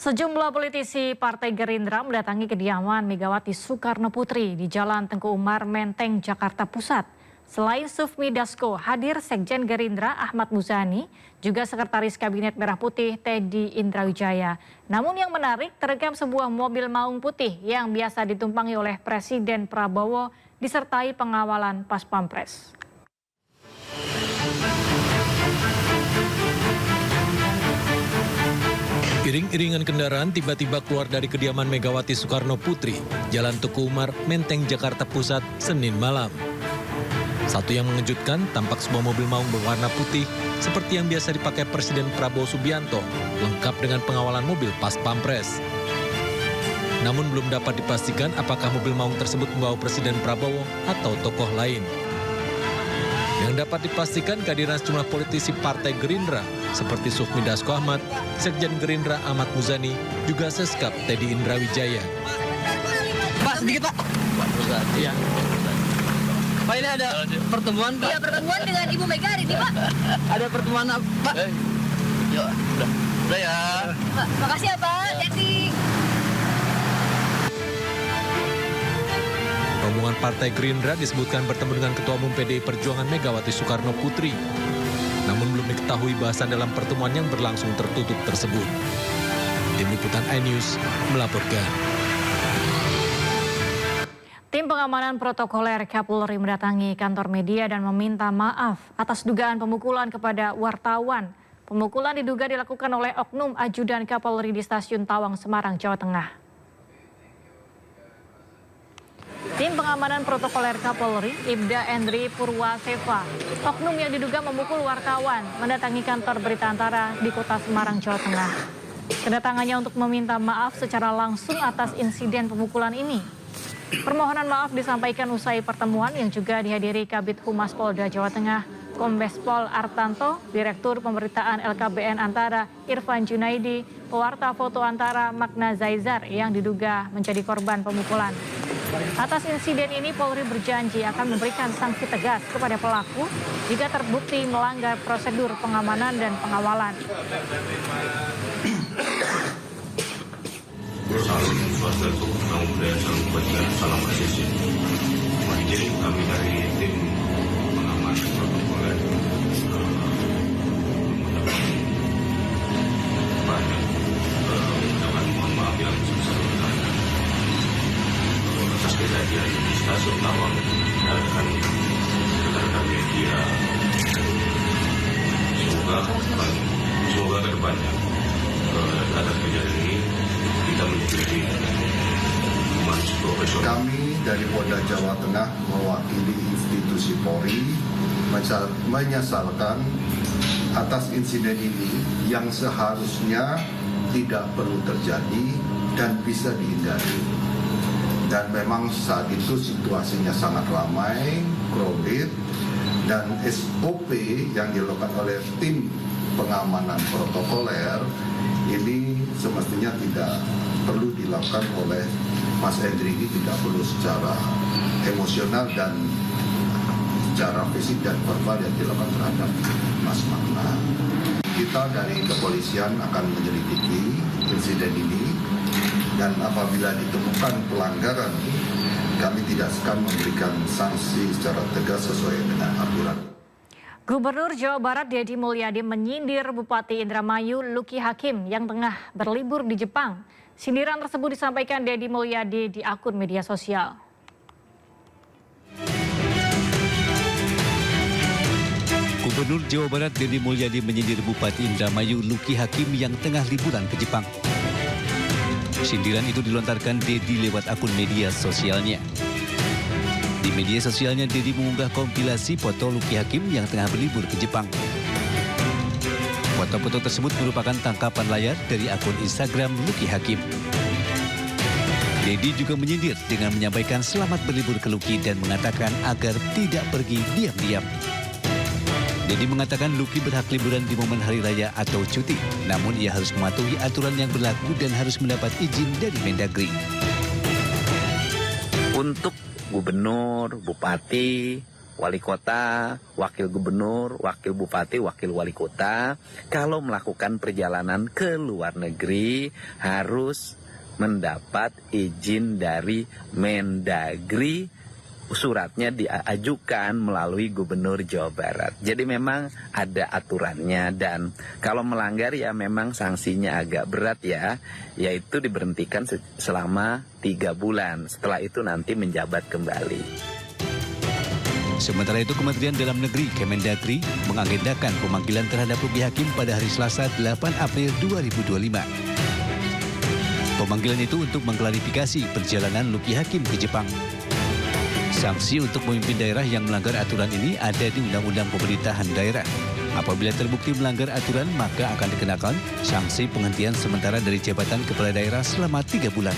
Sejumlah politisi Partai Gerindra mendatangi kediaman Megawati Soekarno Putri di Jalan Tengku Umar, Menteng, Jakarta Pusat. Selain Sufmi Dasko, hadir Sekjen Gerindra Ahmad Muzani, juga Sekretaris Kabinet Merah Putih Teddy Indrawijaya. Namun yang menarik, terekam sebuah mobil maung putih yang biasa ditumpangi oleh Presiden Prabowo disertai pengawalan Pas Pampres. Iring-iringan kendaraan tiba-tiba keluar dari kediaman Megawati Soekarno Putri, Jalan Tuku Umar, Menteng, Jakarta Pusat, Senin malam. Satu yang mengejutkan, tampak sebuah mobil maung berwarna putih seperti yang biasa dipakai Presiden Prabowo Subianto, lengkap dengan pengawalan mobil Pas Pampres. Namun belum dapat dipastikan apakah mobil maung tersebut membawa Presiden Prabowo atau tokoh lain. Yang dapat dipastikan kehadiran sejumlah politisi Partai Gerindra seperti Sufmi Dasko Ahmad, Sekjen Gerindra Ahmad Muzani, juga Seskap Teddy Indrawijaya. Pak, sedikit Pak. Iya. Pak, ini ada pertemuan Pak. Iya, pertemuan dengan Ibu Mega hari ini Pak. Ada pertemuan Pak. Ya, udah ya. Pak, makasih ya Pak, Teddy. Rombongan Partai Gerindra disebutkan bertemu dengan Ketua Umum PDI Perjuangan Megawati Soekarno Putri. Namun belum diketahui bahasan dalam pertemuan yang berlangsung tertutup tersebut. Tim Liputan iNews melaporkan. Tim pengamanan protokoler Kapolri mendatangi kantor media dan meminta maaf atas dugaan pemukulan kepada wartawan. Pemukulan diduga dilakukan oleh oknum ajudan Kapolri di Stasiun Tawang, Semarang, Jawa Tengah. Tim pengamanan protokoler Kapolri, Ibda Endri Purwaseva, oknum yang diduga memukul wartawan, mendatangi kantor Berita Antara di Kota Semarang, Jawa Tengah. Kedatangannya untuk meminta maaf secara langsung atas insiden pemukulan ini. Permohonan maaf disampaikan usai pertemuan yang juga dihadiri Kabid Humas Polda Jawa Tengah, Kombes Pol Artanto, Direktur Pemberitaan LKBN Antara Irfan Junaidi, pewarta foto Antara Magna Zaizar yang diduga menjadi korban pemukulan. Atas insiden ini Polri berjanji akan memberikan sanksi tegas kepada pelaku jika terbukti melanggar prosedur pengamanan dan pengawalan. Salam swastiastu, namo buddhaya, salam kebajikan, salam presisi. Jadi kami dari tim pengaman protokoler banyak mengucapkan mohon maaf yang sebesar-besarnya atas kejadian di Stasiun Tawang dan rekan-rekan media. Semoga ke depannya atas kejadian ini kita menjadi humas profesional. Kami dari Polda Jawa Tengah mewakili institusi Polri menyesalkan atas insiden ini yang seharusnya tidak perlu terjadi dan bisa dihindari. Dan memang saat itu situasinya sangat ramai, crowded, dan SOP yang dilakukan oleh tim pengamanan protokoler ini semestinya tidak perlu dilakukan oleh Mas Endri, ini tidak perlu secara emosional dan secara fisik dan verbal yang dilakukan terhadap Mas Magna. Kita dari kepolisian akan menyelidiki insiden ini dan apabila ditemukan pelanggaran, kami tidak akan memberikan sanksi secara tegas sesuai dengan aturan. Gubernur Jawa Barat Deddy Mulyadi menyindir Bupati Indramayu Luki Hakim yang tengah berlibur di Jepang. Sindiran tersebut disampaikan Deddy Mulyadi di akun media sosial. Gubernur Jawa Barat Deddy Mulyadi menyindir Bupati Indramayu Luki Hakim yang tengah liburan ke Jepang. Sindiran itu dilontarkan Deddy lewat akun media sosialnya. Di media sosialnya, Deddy mengunggah kompilasi foto Luki Hakim yang tengah berlibur ke Jepang. Foto-foto tersebut merupakan tangkapan layar dari akun Instagram Luki Hakim. Deddy juga menyindir dengan menyampaikan selamat berlibur ke Luki dan mengatakan agar tidak pergi diam-diam. Deddy mengatakan Luki berhak liburan di momen hari raya atau cuti, namun ia harus mematuhi aturan yang berlaku dan harus mendapat izin dari Mendagri. Untuk gubernur, bupati, wali kota, wakil gubernur, wakil bupati, wakil wali kota, kalau melakukan perjalanan ke luar negeri harus mendapat izin dari Mendagri, suratnya diajukan melalui Gubernur Jawa Barat. Jadi memang ada aturannya, dan kalau melanggar ya memang sanksinya agak berat ya, yaitu diberhentikan selama 3 bulan. Setelah itu nanti menjabat kembali. Sementara itu Kementerian Dalam Negeri Kemendagri mengagendakan pemanggilan terhadap Luki Hakim pada hari Selasa 8 April 2025. Pemanggilan itu untuk mengklarifikasi perjalanan Luki Hakim ke Jepang. Sanksi untuk pemimpin daerah yang melanggar aturan ini ada di Undang-Undang Pemerintahan Daerah. Apabila terbukti melanggar aturan, maka akan dikenakan sanksi penghentian sementara dari jabatan kepala daerah selama 3 bulan.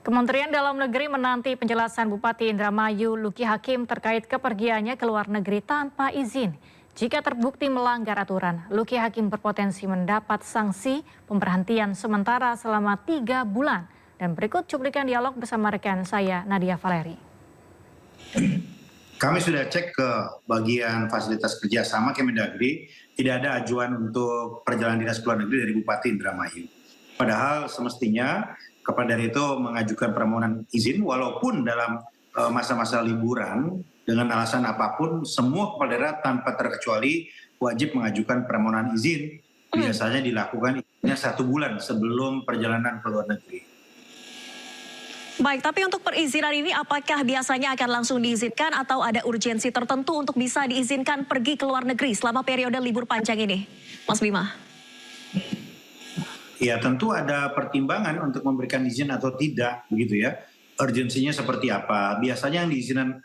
Kementerian Dalam Negeri menanti penjelasan Bupati Indramayu Luki Hakim terkait kepergiannya ke luar negeri tanpa izin. Jika terbukti melanggar aturan, Luki Hakim berpotensi mendapat sanksi pemberhentian sementara selama 3 bulan. Dan berikut cuplikan dialog bersama rekan saya, Nadia Valeri. Kami sudah cek ke bagian fasilitas kerjasama Kemendagri, tidak ada ajuan untuk perjalanan dinas ke luar negeri dari Bupati Indramayu. Padahal semestinya kepala daerah itu mengajukan permohonan izin, walaupun dalam masa-masa liburan, dengan alasan apapun, semua kepala daerah tanpa terkecuali wajib mengajukan permohonan izin. Biasanya dilakukan izinnya 1 bulan sebelum perjalanan ke luar negeri. Baik, tapi untuk perizinan ini apakah biasanya akan langsung diizinkan atau ada urgensi tertentu untuk bisa diizinkan pergi ke luar negeri selama periode libur panjang ini, Mas Bima? Ya, tentu ada pertimbangan untuk memberikan izin atau tidak, begitu ya. Urgensinya seperti apa? Biasanya yang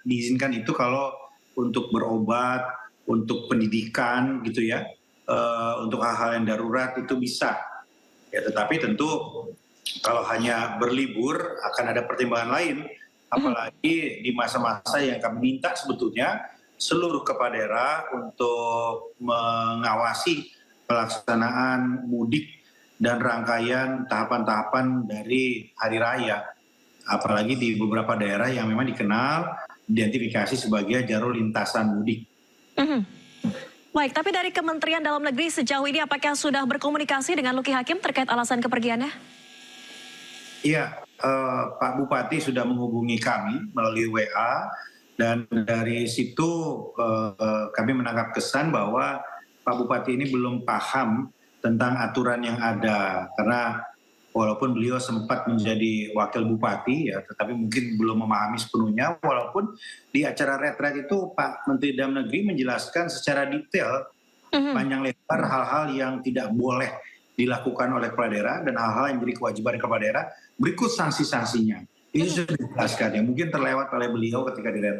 diizinkan itu kalau untuk berobat, untuk pendidikan, gitu ya, untuk hal-hal yang darurat itu bisa. Ya, tetapi tentu kalau hanya berlibur akan ada pertimbangan lain, apalagi di masa-masa yang kami minta sebetulnya seluruh kepala daerah untuk mengawasi pelaksanaan mudik dan rangkaian tahapan-tahapan dari hari raya. Apalagi di beberapa daerah yang memang dikenal, identifikasi sebagai jalur lintasan mudik. Baik, tapi dari Kementerian Dalam Negeri sejauh ini apakah sudah berkomunikasi dengan Luki Hakim terkait alasan kepergiannya? Iya, Pak Bupati sudah menghubungi kami melalui WA, dan dari situ kami menangkap kesan bahwa Pak Bupati ini belum paham tentang aturan yang ada, karena walaupun beliau sempat menjadi wakil bupati ya, tetapi mungkin belum memahami sepenuhnya, walaupun di acara retret itu Pak Menteri Dalam Negeri menjelaskan secara detail panjang lebar hal-hal yang tidak boleh dilakukan oleh kepala daerah dan hal-hal yang menjadi kewajiban kepala daerah, berikut sanksi-sanksinya. Itu sudah dijelaskan, yang mungkin terlewat oleh beliau ketika di retret.